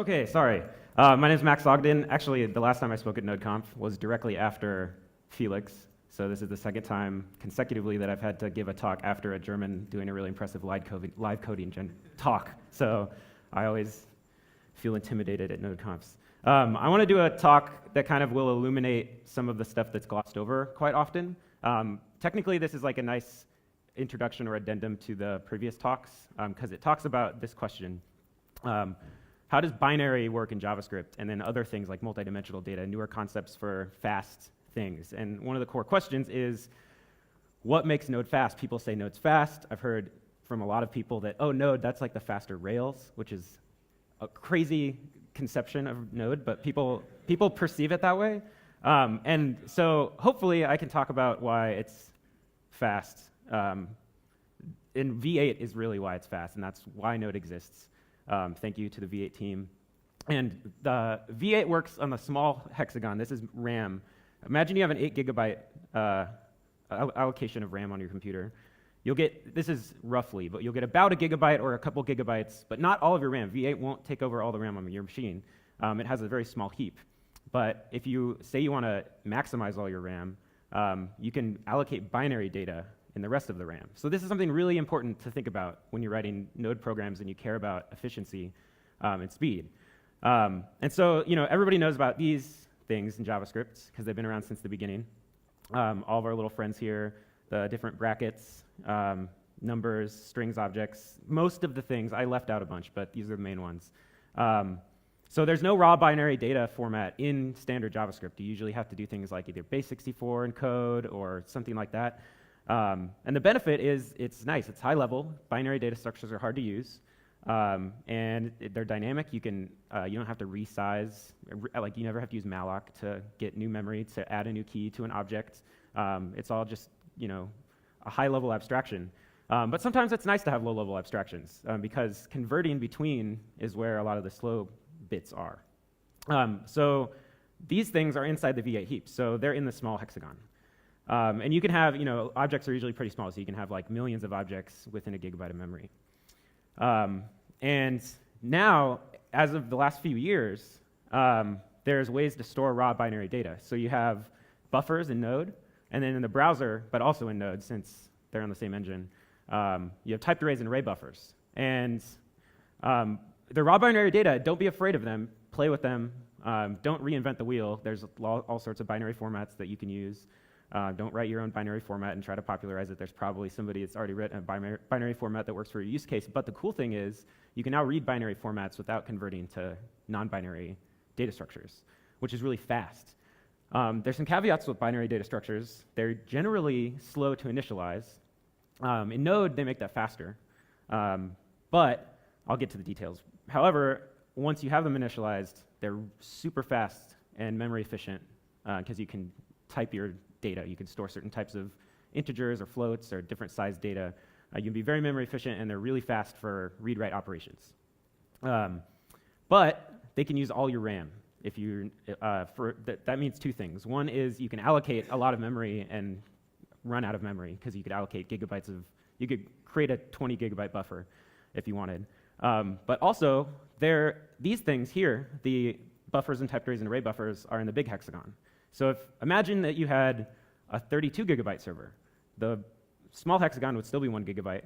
Okay, sorry. My name is Max Ogden. Actually, the last time I spoke at NodeConf was directly after Felix. So this is the second time consecutively that I've had to give a talk after a German doing a really impressive live coding talk. So I always feel intimidated at NodeConfs. I want to do a talk that kind of will illuminate some of the stuff that's glossed over quite often. Technically, this is like a nice introduction or addendum to the previous talks, because it talks about this question. How does binary work in JavaScript, and then other things like multidimensional data, newer concepts for fast things? And one of the core questions is, what makes Node fast? People say Node's fast. I've heard from a lot of people that, oh, Node, that's like the faster Rails, which is a crazy conception of Node, but people perceive it that way. And so hopefully I can talk about why it's fast. And V8 is really why it's fast, and that's why Node exists. Thank you to the V8 team. And the V8 works on the small hexagon. This is RAM. Imagine you have an 8 gigabyte allocation of RAM on your computer. You'll get, this is roughly, but you'll get about a gigabyte or a couple gigabytes, but not all of your RAM. V8 won't take over all the RAM on your machine. It has a very small heap. But if you say you want to maximize all your RAM, you can allocate binary data in the rest of the RAM. So this is something really important to think about when you're writing Node programs and you care about efficiency and speed. And so, everybody knows about these things in JavaScript because they've been around since the beginning. All of our little friends here, the different brackets, numbers, strings, objects, most of the things, I left out a bunch, but these are the main ones. So there's no raw binary data format in standard JavaScript. You usually have to do things like either base64 in code or something like that. And the benefit is it's nice, it's high level. Binary data structures are hard to use, and they're dynamic. You don't have to resize, like you never have to use malloc to get new memory, to add a new key to an object. It's all just, a high level abstraction. But sometimes it's nice to have low level abstractions because converting between is where a lot of the slow bits are. So these things are inside the V8 heap, so they're in the small hexagon. And you can have, objects are usually pretty small, so you can have like millions of objects within a gigabyte of memory. And now, as of the last few years, there's ways to store raw binary data. So you have buffers in Node, and then in the browser, but also in Node, since they're on the same engine, you have typed arrays and array buffers. And the raw binary data, don't be afraid of them. Play with them. Don't reinvent the wheel. There's all sorts of binary formats that you can use. Don't write your own binary format and try to popularize it. There's probably somebody that's already written a binary format that works for your use case. But the cool thing is you can now read binary formats without converting to non-binary data structures, which is really fast. There's some caveats with binary data structures. They're generally slow to initialize. In Node, they make that faster. But I'll get to the details. However, once you have them initialized, they're super fast and memory efficient because you can type your data. You can store certain types of integers or floats or different size data. You can be very memory efficient, and they're really fast for read-write operations. But they can use all your RAM. If you that means two things. One is you can allocate a lot of memory and run out of memory because you could allocate gigabytes of. You could create a 20 gigabyte buffer if you wanted. But also, these things here, the buffers and typed arrays and array buffers, are in the big hexagon. So imagine that you had a 32 gigabyte server. The small hexagon would still be 1 gigabyte.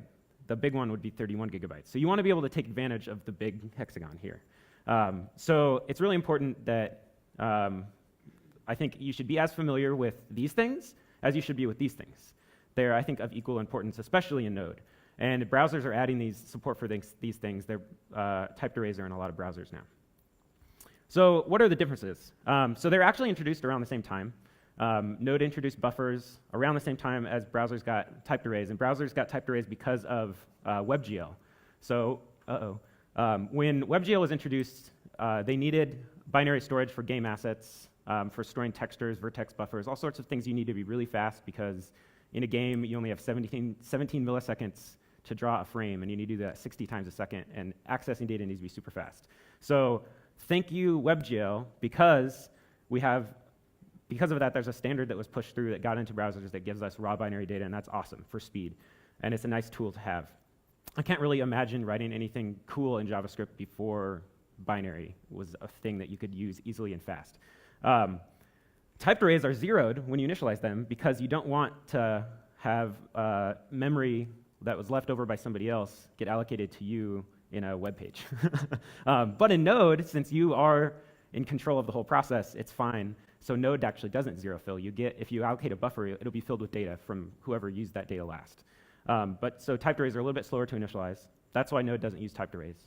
The big one would be 31 gigabytes. So you want to be able to take advantage of the big hexagon here. So it's really important that I think you should be as familiar with these things as you should be with these things. They're, I think, of equal importance, especially in Node. And browsers are adding these support for these things. Typed arrays are in a lot of browsers now. So what are the differences? So they're actually introduced around the same time. Node introduced buffers around the same time as browsers got typed arrays. And browsers got typed arrays because of WebGL. So, when WebGL was introduced, they needed binary storage for game assets, for storing textures, vertex buffers, all sorts of things you need to be really fast because in a game you only have 17 milliseconds to draw a frame, and you need to do that 60 times a second, and accessing data needs to be super fast. So thank you, WebGL, because of that, there's a standard that was pushed through that got into browsers that gives us raw binary data, and that's awesome for speed. And it's a nice tool to have. I can't really imagine writing anything cool in JavaScript before binary was a thing that you could use easily and fast. Typed arrays are zeroed when you initialize them because you don't want to have memory that was left over by somebody else get allocated to you in a web page. But in Node, since you are in control of the whole process, it's fine. So Node actually doesn't zero fill. If you allocate a buffer, it'll be filled with data from whoever used that data last. So typed arrays are a little bit slower to initialize. That's why Node doesn't use typed arrays.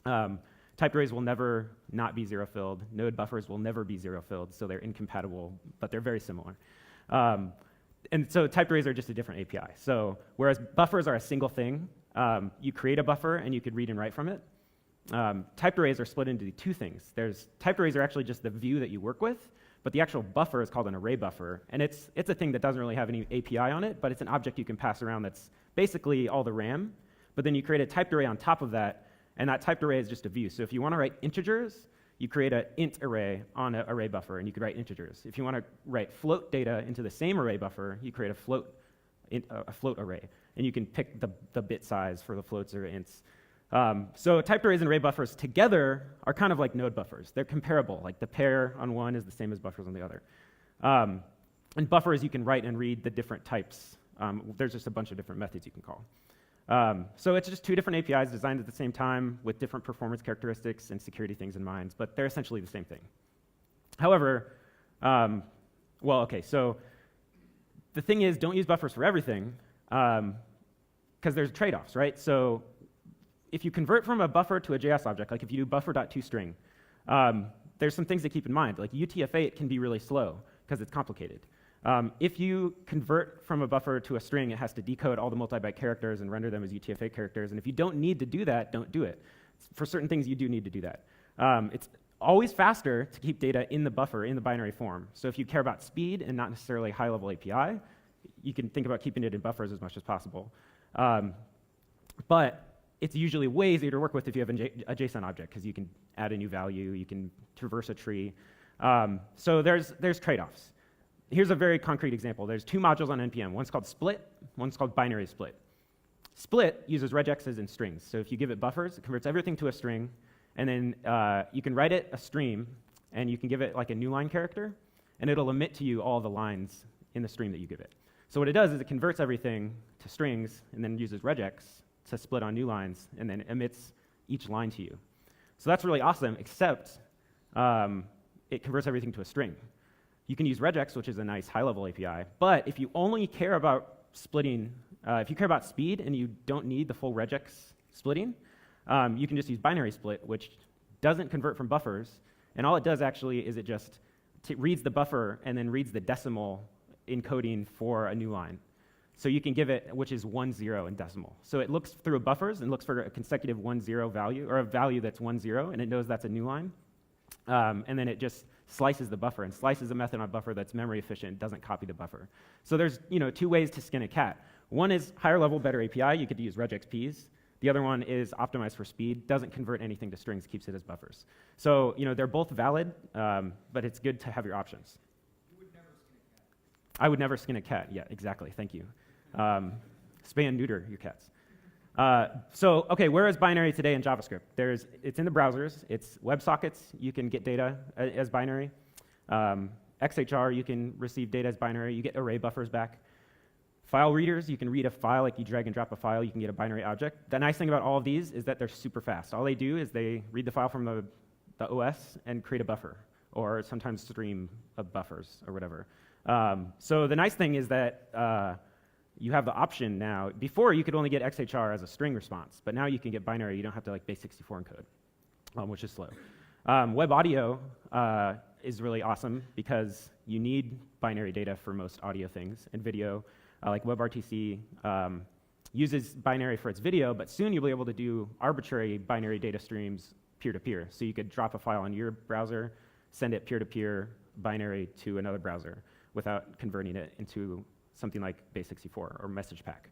Typed arrays will never not be zero filled. Node buffers will never be zero filled, so they're incompatible, but they're very similar. And so typed arrays are just a different API. So whereas buffers are a single thing, you create a buffer and you could read and write from it. Typed arrays are split into two things. Typed arrays are actually just the view that you work with, but the actual buffer is called an array buffer. And it's a thing that doesn't really have any API on it, but it's an object you can pass around that's basically all the RAM. But then you create a typed array on top of that, and that typed array is just a view. So if you want to write integers, you create an int array on an array buffer, and you could write integers. If you want to write float data into the same array buffer, you create a float array, and you can pick the bit size for the floats or ints. So typed arrays and array buffers together are kind of like node buffers. They're comparable. Like the pair on one is the same as buffers on the other. And buffers, you can write and read the different types. There's just a bunch of different methods you can call. So it's just two different APIs designed at the same time with different performance characteristics and security things in mind, but they're essentially the same thing. However, so the thing is, don't use buffers for everything, because there's trade-offs, right? So if you convert from a buffer to a JS object, like if you do buffer.toString, there's some things to keep in mind. Like UTF-8 can be really slow because it's complicated. If you convert from a buffer to a string, it has to decode all the multi-byte characters and render them as UTF-8 characters. And if you don't need to do that, don't do it. For certain things, you do need to do that. It's always faster to keep data in the buffer in the binary form. So if you care about speed and not necessarily high-level API, you can think about keeping it in buffers as much as possible. But it's usually way easier to work with if you have a JSON object, because you can add a new value, you can traverse a tree. So there's trade-offs. Here's a very concrete example. There's two modules on NPM. One's called split, one's called binary split. Split uses regexes and strings. So if you give it buffers, it converts everything to a string, and then you can write it a stream, and you can give it like a new line character, and it'll emit to you all the lines in the stream that you give it. So what it does is it converts everything to strings, and then uses regex to split on new lines, and then emits each line to you. So that's really awesome, except it converts everything to a string. You can use regex, which is a nice high-level API, but if you only care about splitting, if you care about speed and you don't need the full regex splitting, you can just use binary split, which doesn't convert from buffers, and all it does actually is it just reads the buffer and then reads the decimal encoding for a new line. So you can give it, which is 1, 0 in decimal. So it looks through buffers and looks for a consecutive 1, 0 value, or a value that's 1, 0, and it knows that's a new line. And then it just slices the buffer and slices a method on a buffer that's memory efficient, doesn't copy the buffer. So there's two ways to skin a cat. One is higher level, better API. You could use regexps. The other one is optimized for speed, doesn't convert anything to strings, keeps it as buffers. So they're both valid, but it's good to have your options. You would never skin a cat. I would never skin a cat. Yeah, exactly. Thank you. Spay and neuter your cats. Okay, where is binary today in JavaScript? It's in the browsers. It's WebSockets. You can get data as binary. XHR, you can receive data as binary. You get array buffers back. File readers, you can read a file, like you drag and drop a file, you can get a binary object. The nice thing about all of these is that they're super fast. All they do is they read the file from the OS and create a buffer, or sometimes stream of buffers or whatever. So the nice thing is that you have the option now. Before, you could only get XHR as a string response, but now you can get binary. You don't have to like base64 encode, which is slow. Web audio is really awesome because you need binary data for most audio things, and video, like WebRTC, uses binary for its video, but soon you'll be able to do arbitrary binary data streams peer-to-peer. So you could drop a file on your browser, send it peer-to-peer binary to another browser without converting it into something like base64 or message pack.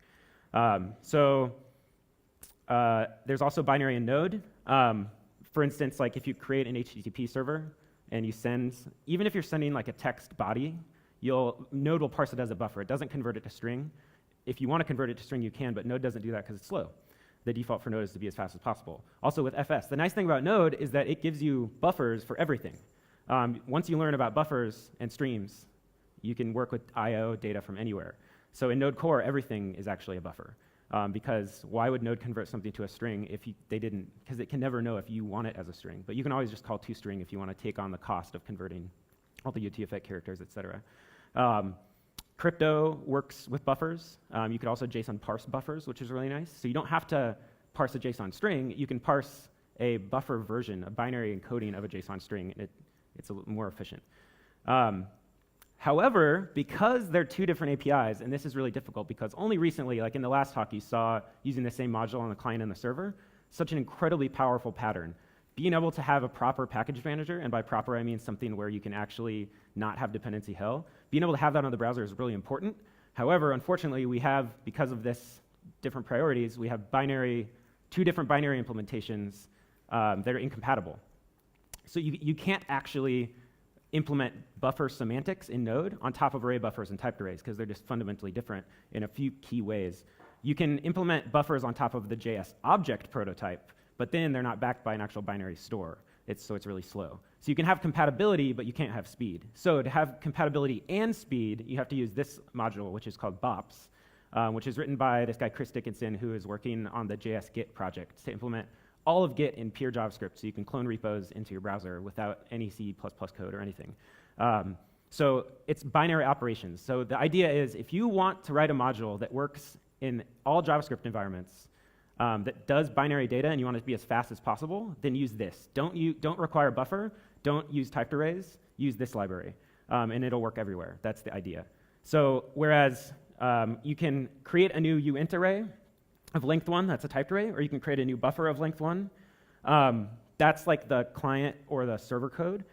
There's also binary in Node. For instance, like if you create an HTTP server and you send, even if you're sending like a text body, Node will parse it as a buffer. It doesn't convert it to string. If you want to convert it to string, you can, but Node doesn't do that because it's slow. the default for Node is to be as fast as possible. Also with FS, the nice thing about Node is that it gives you buffers for everything. Once you learn about buffers and streams, you can work with I/O data from anywhere. So in Node core, everything is actually a buffer. Because why would Node convert something to a string if they didn't? Because it can never know if you want it as a string. But you can always just call toString if you want to take on the cost of converting all the UTF-8 characters, et cetera. Crypto works with buffers. You could also JSON parse buffers, which is really nice. So you don't have to parse a JSON string. You can parse a buffer version, a binary encoding of a JSON string, and it's a little more efficient. However, because they're two different APIs, and this is really difficult because only recently, like in the last talk, you saw using the same module on the client and the server, such an incredibly powerful pattern. Being able to have a proper package manager, and by proper I mean something where you can actually not have dependency hell, being able to have that on the browser is really important. However, unfortunately, we have, because of this different priorities, we have two different binary implementations that are incompatible. So you can't actually implement buffer semantics in Node on top of array buffers and typed arrays because they're just fundamentally different in a few key ways. You can implement buffers on top of the JS object prototype, but then they're not backed by an actual binary store. So it's really slow. So you can have compatibility, but you can't have speed. So to have compatibility and speed, you have to use this module, which is called bops, which is written by this guy, Chris Dickinson, who is working on the JS Git project to implement all of Git in pure JavaScript, so you can clone repos into your browser without any C++ code or anything. So it's binary operations. So the idea is if you want to write a module that works in all JavaScript environments that does binary data and you want it to be as fast as possible, then use this. Don't require buffer. Don't use typed arrays. Use this library, and it'll work everywhere. That's the idea. So whereas you can create a new uint array of length 1, that's a typed array, or you can create a new buffer of length 1. That's like the client or the server code.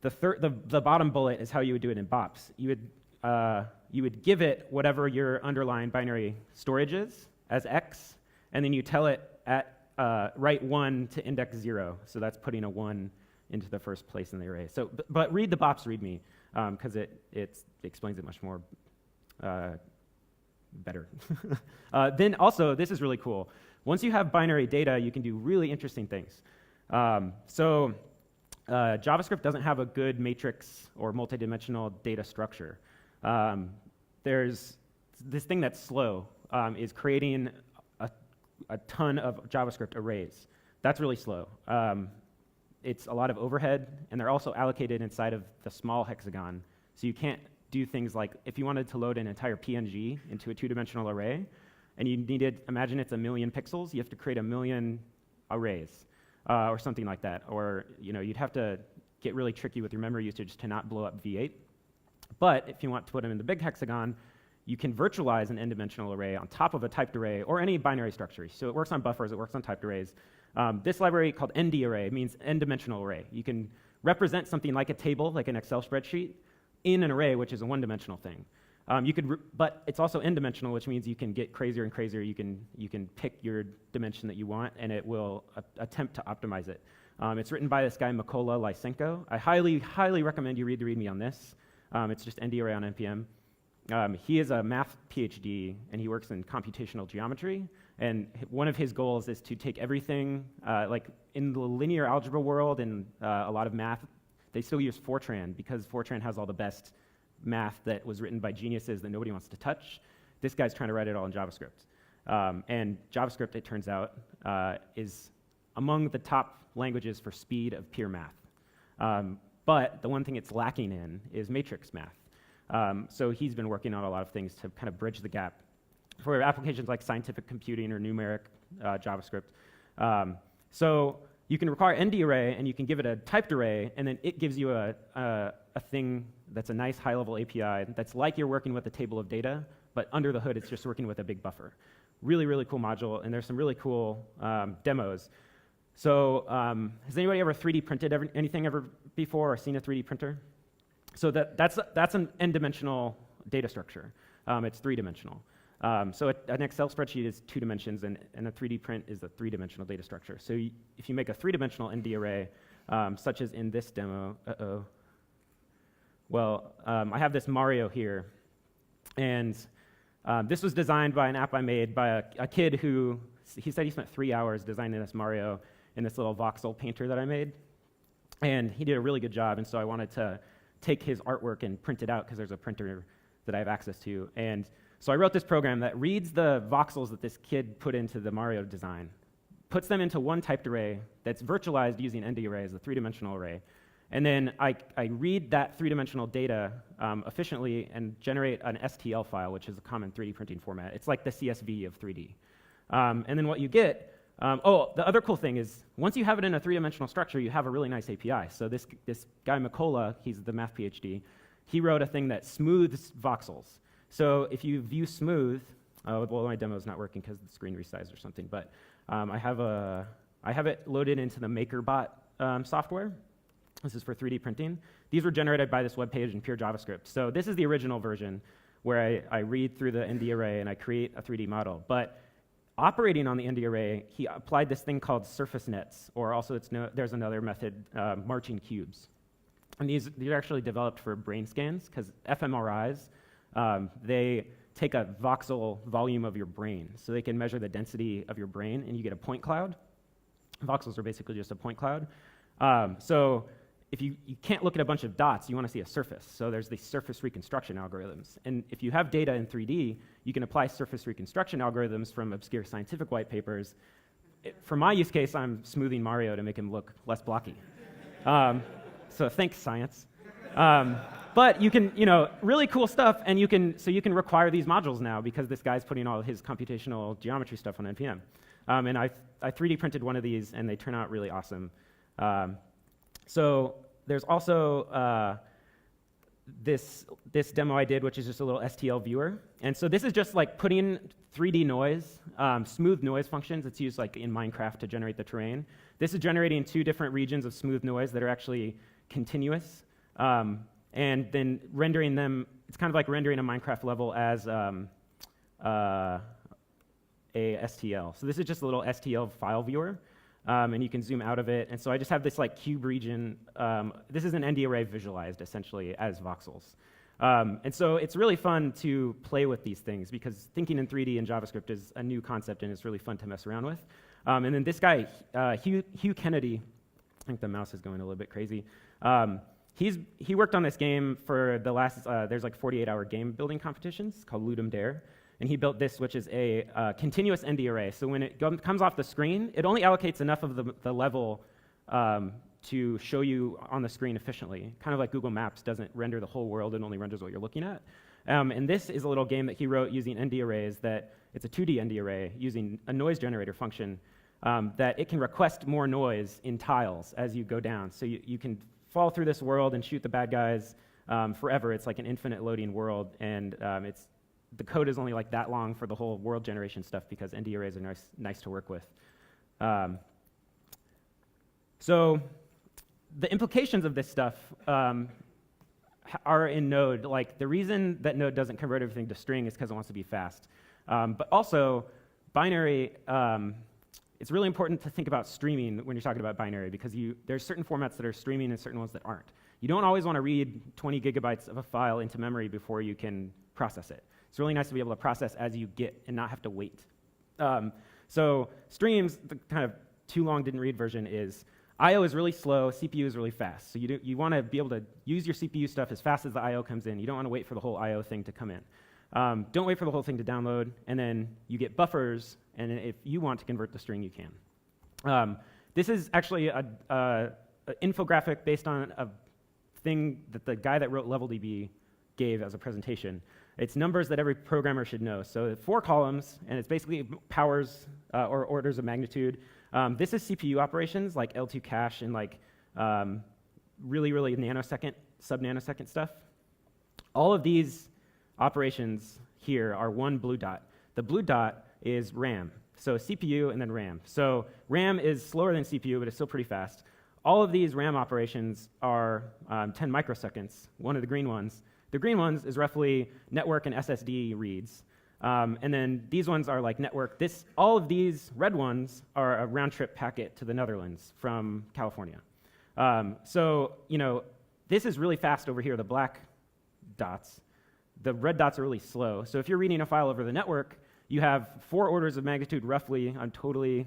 The bottom bullet is how you would do it in bops. You would give it whatever your underlying binary storage is as x, and then you tell it at write 1 to index 0. So that's putting a 1 into the first place in the array. So, but read the bops README because it explains it much more better. Then also, this is really cool. Once you have binary data, you can do really interesting things. JavaScript doesn't have a good matrix or multidimensional data structure. There's this thing that's slow, is creating a ton of JavaScript arrays. That's really slow. It's a lot of overhead, and they're also allocated inside of the small hexagon. So you can't do things like, if you wanted to load an entire PNG into a two-dimensional array, and you needed, imagine it's 1 million pixels, you have to create 1 million arrays, or something like that. Or you'd have to get really tricky with your memory usage to not blow up V8. But if you want to put them in the big hexagon, you can virtualize an n-dimensional array on top of a typed array or any binary structure. So it works on buffers, it works on typed arrays. This library called ndarray means n-dimensional array. You can represent something like a table, like an Excel spreadsheet, in an array, which is a one-dimensional thing. But it's also n-dimensional, which means you can get crazier and crazier. You can pick your dimension that you want, and it will attempt to optimize it. It's written by this guy, Mykola Lysenko. I highly, highly recommend you read the README on this. It's just ndarray on NPM. He is a math PhD, and he works in computational geometry. And one of his goals is to take everything, like in the linear algebra world and a lot of math, they still use Fortran because Fortran has all the best math that was written by geniuses that nobody wants to touch. This guy's trying to write it all in JavaScript. And JavaScript, it turns out, is among the top languages for speed of pure math. But the one thing it's lacking in is matrix math. So he's been working on a lot of things to kind of bridge the gap for applications like scientific computing or numeric JavaScript. So you can require ndarray, and you can give it a typed array, and then it gives you a thing that's a nice high-level API that's like you're working with a table of data, but under the hood, it's just working with a big buffer. Really, really cool module, and there's some really cool demos. So has anybody ever 3D printed anything ever before or seen a 3D printer? So that's an n-dimensional data structure. It's three-dimensional. So an Excel spreadsheet is 2 dimensions, and a 3D print is a 3-dimensional data structure. So if you make a 3-dimensional ndarray, such as in this demo, well, I have this Mario here, and this was designed by an app I made by a kid who he said he spent 3 hours designing this Mario in this little voxel painter that I made. And he did a really good job, and so I wanted to take his artwork and print it out because there's a printer that I have access to. And so I wrote this program that reads the voxels that this kid put into the Mario design, puts them into one typed array that's virtualized using ndarray as a three-dimensional array. And then I read that three-dimensional data efficiently and generate an STL file, which is a common 3D printing format. It's like the CSV of 3D. And then what you get, the other cool thing is once you have it in a three-dimensional structure, you have a really nice API. So this guy, Makola, he's the math PhD, he wrote a thing that smooths voxels. So if you view smooth, well, my demo is not working because the screen resized or something, but I have it loaded into the MakerBot software. This is for 3D printing. These were generated by this web page in pure JavaScript. So this is the original version where I read through the ndarray and I create a 3D model. But operating on the ndarray, he applied this thing called surface nets, or also there's another method, marching cubes. And these are actually developed for brain scans because fMRIs, they take a voxel volume of your brain. So they can measure the density of your brain and you get a point cloud. Voxels are basically just a point cloud. So if you can't look at a bunch of dots, you want to see a surface. So there's these surface reconstruction algorithms. And if you have data in 3D, you can apply surface reconstruction algorithms from obscure scientific white papers. For my use case, I'm smoothing Mario to make him look less blocky. So thanks, science. But you can, really cool stuff, and you can require these modules now because this guy's putting all his computational geometry stuff on NPM. And I 3D printed one of these, and they turn out really awesome. So there's also this demo I did, which is just a little STL viewer. And so this is just like putting 3D noise, smooth noise functions. It's used like in Minecraft to generate the terrain. This is generating 2 different regions of smooth noise that are actually continuous. And then rendering them, it's kind of like rendering a Minecraft level as a STL. So this is just a little STL file viewer. And you can zoom out of it. And so I just have this like cube region. This is an ndarray visualized essentially as voxels. And so it's really fun to play with these things because thinking in 3D in JavaScript is a new concept and it's really fun to mess around with. And then this guy, Hugh Kennedy, I think the mouse is going a little bit crazy. He worked on this game for the last, there's like 48-hour game building competitions called Ludum Dare. And he built this, which is a continuous ndarray. So when it comes off the screen, it only allocates enough of the level to show you on the screen efficiently. Kind of like Google Maps doesn't render the whole world, it only renders what you're looking at. And this is a little game that he wrote using ndarrays that, it's a 2D ndarray using a noise generator function that it can request more noise in tiles as you go down. So you can fall through this world and shoot the bad guys forever. It's like an infinite loading world, and the code is only like that long for the whole world generation stuff because ndarrays are nice to work with. So the implications of this stuff are in Node. Like the reason that Node doesn't convert everything to string is because it wants to be fast. But also binary, it's really important to think about streaming when you're talking about binary because there's certain formats that are streaming and certain ones that aren't. You don't always want to read 20 gigabytes of a file into memory before you can process it. It's really nice to be able to process as you get and not have to wait. So streams, the kind of too long didn't read version is I/O is really slow, CPU is really fast. So you want to be able to use your CPU stuff as fast as the I/O comes in. You don't want to wait for the whole I/O thing to come in. Don't wait for the whole thing to download, and then you get buffers, and if you want to convert to string, you can. This is actually an infographic based on a thing that the guy that wrote LevelDB gave as a presentation. It's numbers that every programmer should know. So 4 columns, and it's basically powers or orders of magnitude. This is CPU operations like L2 cache and like really nanosecond, sub-nanosecond stuff. All of these operations here are one blue dot. The blue dot is RAM. So CPU and then RAM. So RAM is slower than CPU, but it's still pretty fast. All of these RAM operations are 10 microseconds, one of the green ones. The green ones is roughly network and SSD reads. And then these ones are like network. All of these red ones are a round-trip packet to the Netherlands from California. So this is really fast over here, the black dots. The red dots are really slow. So if you're reading a file over the network, you have 4 orders of magnitude roughly. I'm totally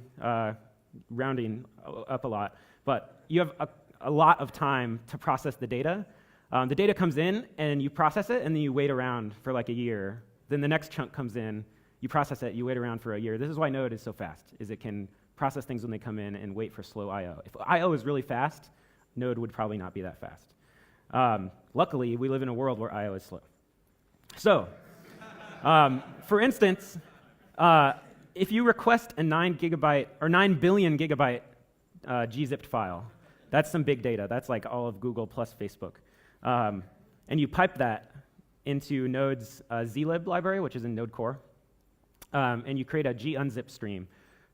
rounding up a lot, but you have a lot of time to process the data. The data comes in, and you process it, and then you wait around for like a year. Then the next chunk comes in, you process it, you wait around for a year. This is why Node is so fast, is it can process things when they come in and wait for slow I/O. If I/O is really fast, Node would probably not be that fast. Luckily, we live in a world where I/O is slow. So, for instance, if you request a 9 gigabyte or 9 billion gigabyte gzipped file, that's some big data. That's like all of Google plus Facebook. And you pipe that into Node's zlib library, which is in Node Core, and you create a gunzip stream.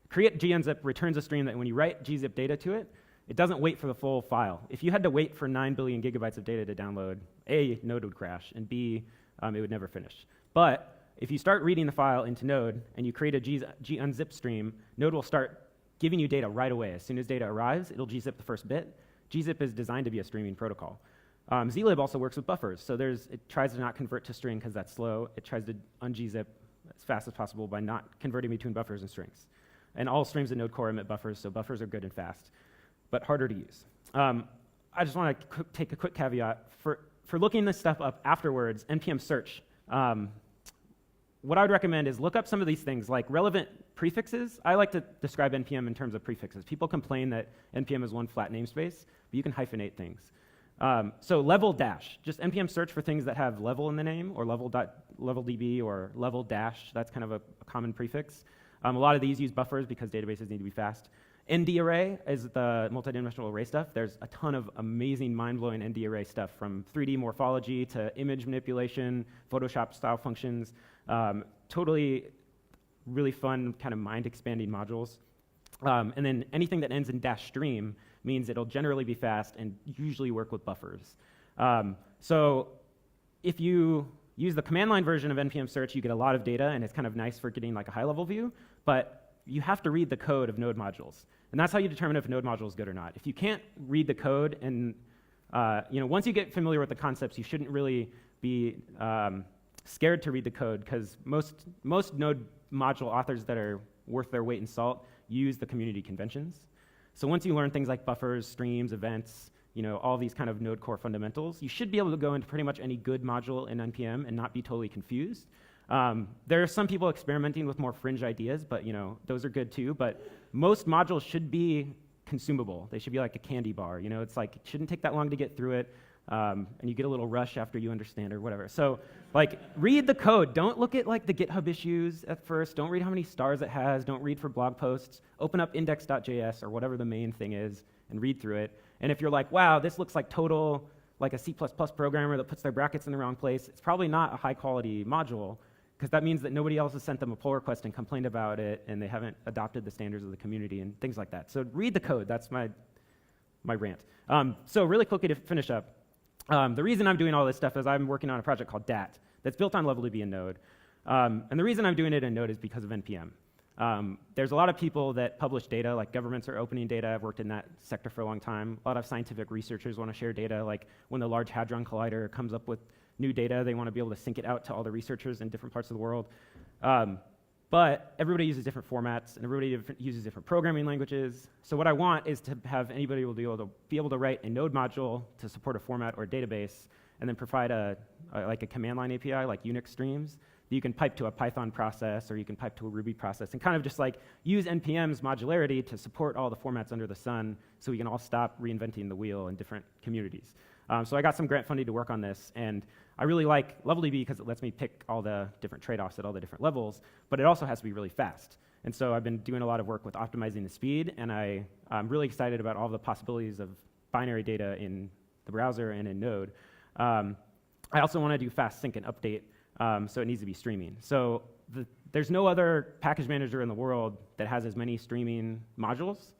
Create gunzip returns a stream that when you write gzip data to it, it doesn't wait for the full file. If you had to wait for 9 billion gigabytes of data to download, A, Node would crash, and B, it would never finish. But if you start reading the file into Node and you create a gunzip stream, Node will start giving you data right away. As soon as data arrives, it'll gzip the first bit. Gzip is designed to be a streaming protocol. Zlib also works with buffers, so it tries to not convert to string because that's slow. It tries to ungzip as fast as possible by not converting between buffers and strings. And all streams in Node Core emit buffers, so buffers are good and fast, but harder to use. I just want to take a quick caveat. For looking this stuff up afterwards, NPM Search, what I would recommend is look up some of these things, like relevant prefixes. I like to describe NPM in terms of prefixes. People complain that NPM is one flat namespace, but you can hyphenate things. So level dash, just NPM search for things that have level in the name, or level.db or level dash. That's kind of a common prefix. A lot of these use buffers because databases need to be fast. ndarray is the multidimensional array stuff. There's a ton of amazing, mind-blowing ndarray stuff, from 3D morphology to image manipulation, Photoshop-style functions. Totally really fun, kind of mind-expanding modules. And then anything that ends in dash stream means it'll generally be fast and usually work with buffers. So if you use the command line version of NPM Search, you get a lot of data, and it's kind of nice for getting like a high-level view, but you have to read the code of node modules. And that's how you determine if a node module is good or not. If you can't read the code, and once you get familiar with the concepts, you shouldn't really be scared to read the code, because most node module authors that are worth their weight in salt use the community conventions. So once you learn things like buffers, streams, events, all these kind of Node Core fundamentals, you should be able to go into pretty much any good module in NPM and not be totally confused. There are some people experimenting with more fringe ideas, but those are good too. But most modules should be consumable. They should be like a candy bar. It's like it shouldn't take that long to get through it, and you get a little rush after you understand or whatever. So read the code. Don't look at the GitHub issues at first. Don't read how many stars it has. Don't read for blog posts. Open up index.js or whatever the main thing is and read through it. And if you're like, wow, this looks like a C++ programmer that puts their brackets in the wrong place, it's probably not a high-quality module, because that means that nobody else has sent them a pull request and complained about it, and they haven't adopted the standards of the community and things like that. So read the code. That's my rant. So really quickly to finish up, the reason I'm doing all this stuff is I'm working on a project called DAT that's built on LevelDB and Node. And the reason I'm doing it in Node is because of NPM. There's a lot of people that publish data, like governments are opening data. I've worked in that sector for a long time. A lot of scientific researchers want to share data, like when the Large Hadron Collider comes up with new data, they want to be able to sync it out to all the researchers in different parts of the world. But everybody uses different formats, and everybody uses different programming languages. So what I want is to have anybody be able to write a Node module to support a format or a database, and then provide a command line API, like Unix streams, that you can pipe to a Python process, or you can pipe to a Ruby process, and kind of just use NPM's modularity to support all the formats under the sun, so we can all stop reinventing the wheel in different communities. So I got some grant funding to work on this, and I really like LevelDB because it lets me pick all the different trade-offs at all the different levels, but it also has to be really fast. And so I've been doing a lot of work with optimizing the speed, and I'm really excited about all the possibilities of binary data in the browser and in Node. I also want to do fast sync and update, so it needs to be streaming. So there's no other package manager in the world that has as many streaming modules.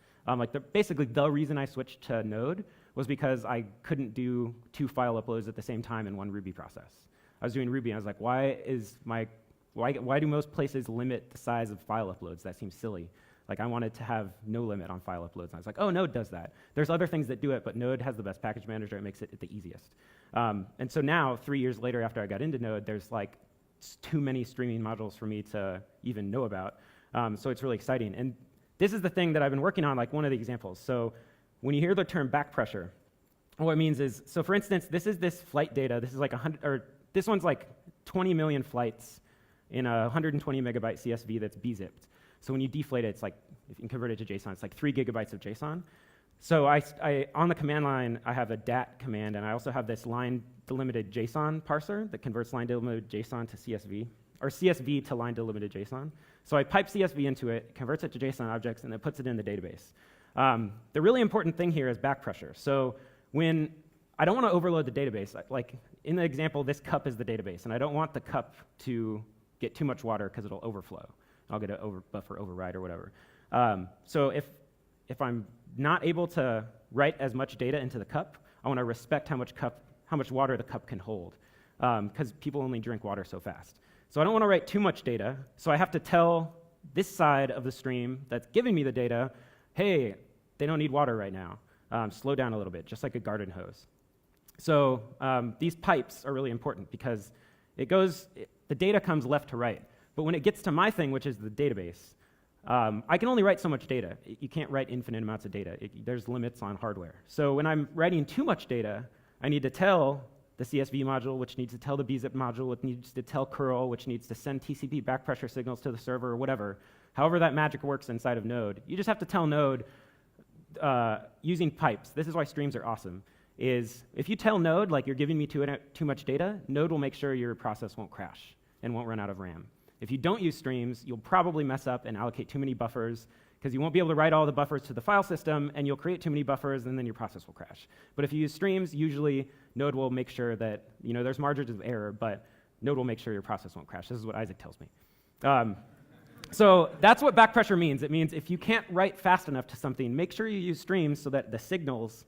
Basically, the reason I switched to Node was because I couldn't do 2 file uploads at the same time in one Ruby process. I was doing Ruby, and I was like, why do most places limit the size of file uploads? That seems silly. I wanted to have no limit on file uploads. And I was like, oh, Node does that. There's other things that do it, but Node has the best package manager. It makes it the easiest. And so now, 3 years later after I got into Node, there's too many streaming modules for me to even know about. So it's really exciting. And this is the thing that I've been working on, like one of the examples. So when you hear the term back pressure, what it means is, so for instance, this is this flight data. This is like 100, or this one's like 20 million flights in a 120 megabyte CSV that's bzipped. So when you deflate it, it's like, if you can convert it to JSON, it's like 3 gigabytes of JSON. So on the command line, I have a dat command, and I also have this line delimited JSON parser that converts line delimited JSON to CSV, or CSV to line delimited JSON. So I pipe CSV into it, converts it to JSON objects, and it puts it in the database. The really important thing here is back pressure. So when I don't want to overload the database, like in the example, this cup is the database, and I don't want the cup to get too much water because it'll overflow. I'll get a buffer override or whatever. So if I'm not able to write as much data into the cup, I want to respect how much water the cup can hold, because people only drink water so fast. So I don't want to write too much data, so I have to tell this side of the stream that's giving me the data, hey, they don't need water right now. Slow down a little bit, just like a garden hose. So these pipes are really important because the data comes left to right. But when it gets to my thing, which is the database, I can only write so much data. You can't write infinite amounts of data. There's limits on hardware. So when I'm writing too much data, I need to tell the CSV module, which needs to tell the bzip module, which needs to tell curl, which needs to send TCP back pressure signals to the server or whatever. However that magic works inside of Node. You just have to tell Node using pipes. This is why streams are awesome. Is if you tell Node, like you're giving me too much data, Node will make sure your process won't crash and won't run out of RAM. If you don't use streams, you'll probably mess up and allocate too many buffers because you won't be able to write all the buffers to the file system, and you'll create too many buffers, and then your process will crash. But if you use streams, usually Node will make sure that, there's margins of error, but Node will make sure your process won't crash. This is what Isaac tells me. So that's what back pressure means. It means if you can't write fast enough to something, make sure you use streams so that the signals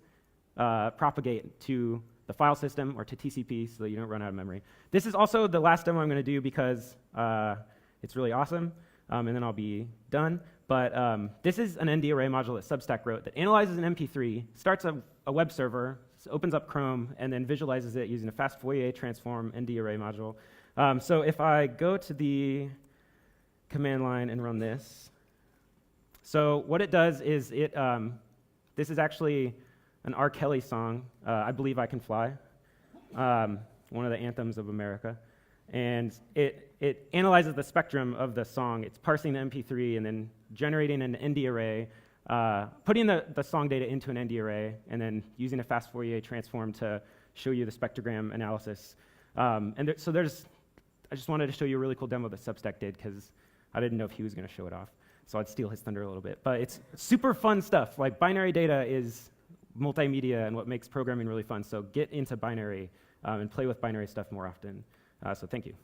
propagate to the file system or to TCP so that you don't run out of memory. This is also the last demo I'm going to do because it's really awesome, and then I'll be done. But this is an ndarray module that Substack wrote that analyzes an MP3, starts a web server, opens up Chrome, and then visualizes it using a fast Fourier transform ndarray module. So if I go to the command line and run this, so what it does is this is actually an R. Kelly song, I Believe I Can Fly, one of the anthems of America. And it analyzes the spectrum of the song. It's parsing the MP3 and then generating an ndarray, putting the song data into an ndarray, and then using a fast Fourier transform to show you the spectrogram analysis. I just wanted to show you a really cool demo that Substack did because I didn't know if he was going to show it off. So I'd steal his thunder a little bit. But it's super fun stuff. Like binary data is multimedia and what makes programming really fun. So get into binary and play with binary stuff more often. So thank you.